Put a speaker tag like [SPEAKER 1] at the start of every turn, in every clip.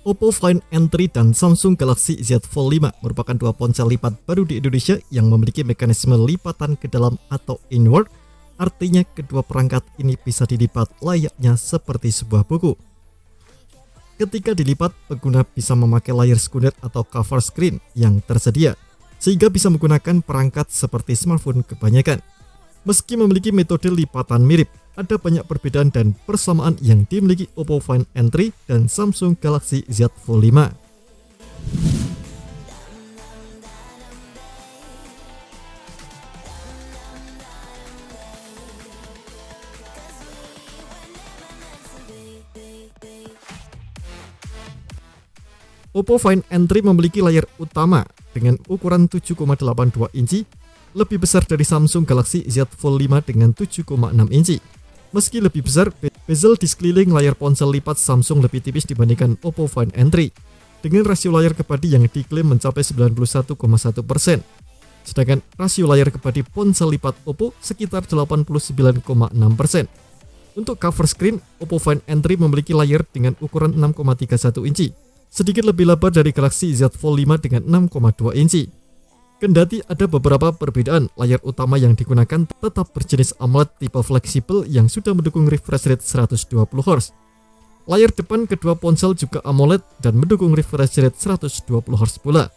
[SPEAKER 1] Oppo Find N3 dan Samsung Galaxy Z Fold 5 merupakan dua ponsel lipat baru di Indonesia yang memiliki mekanisme lipatan ke dalam atau inward. Artinya kedua perangkat ini bisa dilipat layaknya seperti sebuah buku. Ketika dilipat, pengguna bisa memakai layar sekunder atau cover screen yang tersedia, sehingga bisa menggunakan perangkat seperti smartphone kebanyakan. Meski memiliki metode lipatan mirip, ada banyak perbedaan dan persamaan yang dimiliki Oppo Find N3 dan Samsung Galaxy Z Fold 5. Oppo Find N3 memiliki layar utama dengan ukuran 7,82 inci, lebih besar dari Samsung Galaxy Z Fold 5 dengan 7,6 inci. Meski lebih besar, bezel di sekeliling layar ponsel lipat Samsung lebih tipis dibandingkan Oppo Find N3, dengan rasio layar ke body yang diklaim mencapai 91,1%. Sedangkan rasio layar ke body ponsel lipat Oppo sekitar 89,6%. Untuk cover screen, Oppo Find N3 memiliki layar dengan ukuran 6,31 inci, sedikit lebih lebar dari Galaxy Z Fold 5 dengan 6,2 inci. Kendati ada beberapa perbedaan, layar utama yang digunakan tetap berjenis AMOLED tipe fleksibel yang sudah mendukung refresh rate 120Hz. Layar depan kedua ponsel juga AMOLED dan mendukung refresh rate 120Hz pula.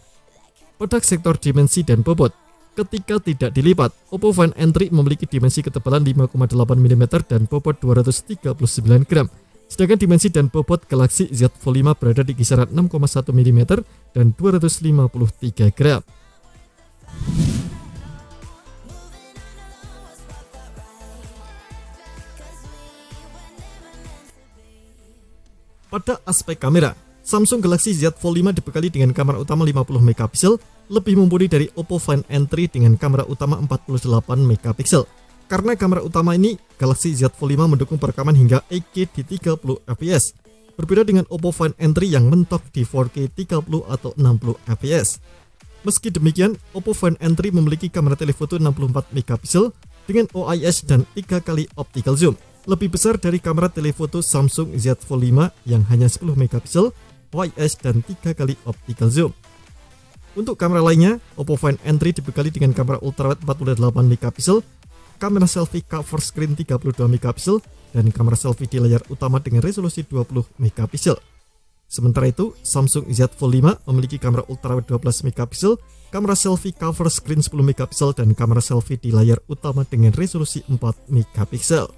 [SPEAKER 1] Pada sektor dimensi dan bobot, ketika tidak dilipat, Oppo Find N3 memiliki dimensi ketebalan 5,8 mm dan bobot 239 gram. Sedangkan dimensi dan bobot Galaxy Z Fold 5 berada di kisaran 6,1 mm dan 253 gram. Pada aspek kamera, Samsung Galaxy Z Fold 5 dibekali dengan kamera utama 50 megapiksel, lebih mumpuni dari Oppo Find N3 dengan kamera utama 48 megapiksel. Karena kamera utama ini, Galaxy Z Fold 5 mendukung perekaman hingga 8K di 30 fps, berbeda dengan Oppo Find N3 yang mentok di 4K 30 atau 60 fps. Meski demikian, Oppo Find N3 memiliki kamera telefoto 64 megapiksel dengan OIS dan 3 kali optical zoom, lebih besar dari kamera telefoto Samsung Z Fold 5 yang hanya 10 megapiksel, OIS dan 3 kali optical zoom. Untuk kamera lainnya, Oppo Find N3 dibekali dengan kamera ultrawide 48 megapiksel, kamera selfie cover screen 32 megapiksel, dan kamera selfie di layar utama dengan resolusi 20 megapiksel. Sementara itu, Samsung Z Fold 5 memiliki kamera ultrawide 12 megapiksel, kamera selfie cover screen 10 megapiksel, dan kamera selfie di layar utama dengan resolusi 4 megapiksel.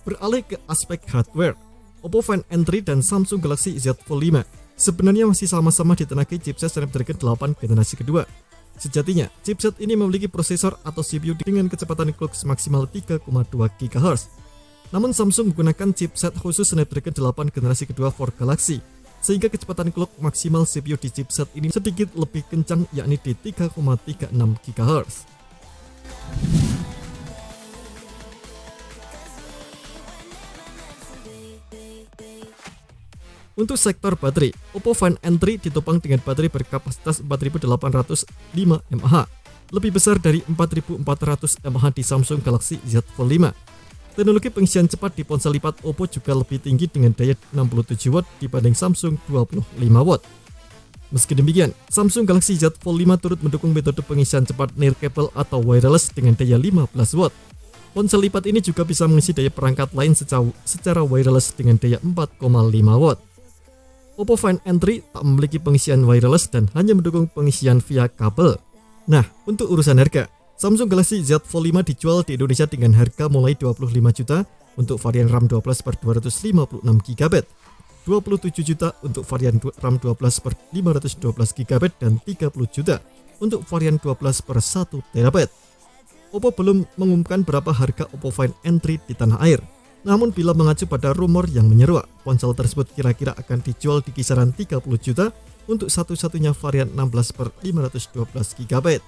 [SPEAKER 1] Beralih ke aspek hardware, Oppo Find N3 dan Samsung Galaxy Z Fold 5 sebenarnya masih sama-sama ditenagai chipset Snapdragon 8 generasi kedua. Sejatinya, chipset ini memiliki prosesor atau CPU dengan kecepatan clock maksimal 3,2 GHz. Namun Samsung menggunakan chipset khusus Snapdragon 8 generasi kedua for Galaxy, sehingga kecepatan clock maksimal CPU di chipset ini sedikit lebih kencang, yakni di 3,36 GHz. Untuk sektor baterai, Oppo Find N3 ditopang dengan baterai berkapasitas 4805 mAh, lebih besar dari 4400 mAh di Samsung Galaxy Z Fold 5. Teknologi pengisian cepat di ponsel lipat Oppo juga lebih tinggi dengan daya 67 watt dibanding Samsung 25 watt. Meski demikian, Samsung Galaxy Z Fold 5 turut mendukung metode pengisian cepat near cable atau wireless dengan daya 15 watt. Ponsel lipat ini juga bisa mengisi daya perangkat lain secara wireless dengan daya 4,5 watt. Oppo Find N3 tak memiliki pengisian wireless dan hanya mendukung pengisian via kabel. Nah, untuk urusan harga, Samsung Galaxy Z Fold 5 dijual di Indonesia dengan harga mulai 25 juta untuk varian RAM 12/256GB, 27 juta untuk varian RAM 12/512GB, dan 30 juta untuk varian 12/1TB. Oppo belum mengumumkan berapa harga Oppo Find N3 di tanah air. Namun bila mengacu pada rumor yang menyeruak, ponsel tersebut kira-kira akan dijual di kisaran 30 juta untuk satu-satunya varian 16/512GB.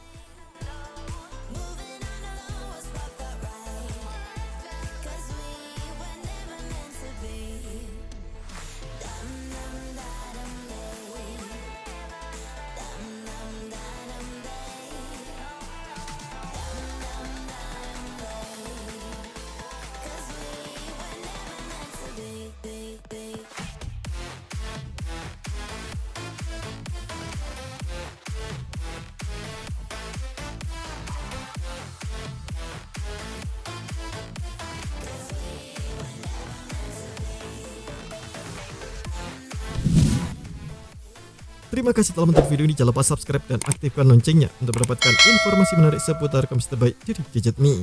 [SPEAKER 1] Terima kasih telah menonton video ini. Jangan lupa subscribe dan aktifkan loncengnya untuk mendapatkan informasi menarik seputar komputer terbaik dari Gadget Me.